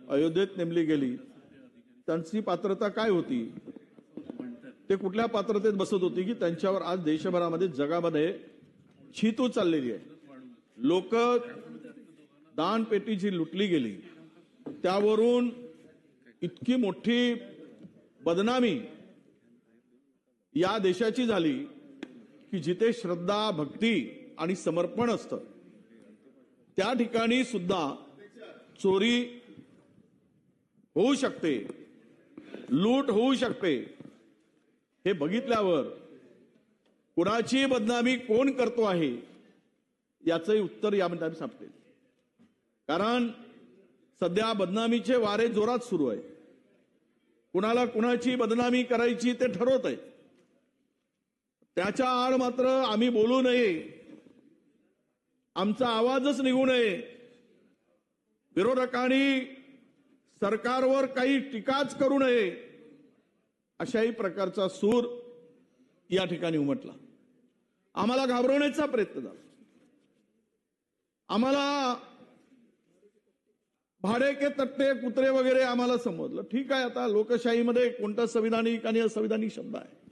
अयोध्येत नेमली गेली त्यांची पात्रता काय होती, ते कुठल्या पात्रतेत बसत होती की त्यांच्यावर आज देशभरामध्ये जगामध्ये छितू चाललेली आहे. लोक दानपेटी जी लुटली गेली त्यावरून इतकी मोठी बदनामी या देशाची झाली की जिथे श्रद्धा, भक्ती आणि समर्पण असतं त्या ठिकाणी सुद्धा चोरी होऊ शकते, लूट होऊ शकते. हे बघितल्यावर कुणाची बदनामी कोण करतो आहे याचंही उत्तर यामध्ये सापडेल. कारण सध्या बदनामीचे वारे जोरात सुरू आहे. कुणाला कुणाची बदनामी करायची ते ठरवत आहे. त्याच्या आड मात्र आम्ही बोलू नये, आमचा आवाजच निघू नये. विरोधकांनी सरकारवर काही टीकाच करू नये अशाही प्रकारचा सूर या ठिकाणी उमटला. आम्हाला घाबरवण्याचा प्रयत्न झाला. आम्हाला भाडे के तट्टे कुत्रे वगैरे आम्हाला समजलं. ठीक आहे, आता लोकशाहीमध्ये कोणता संविधानिक आणि असंविधानिक शब्द आहे.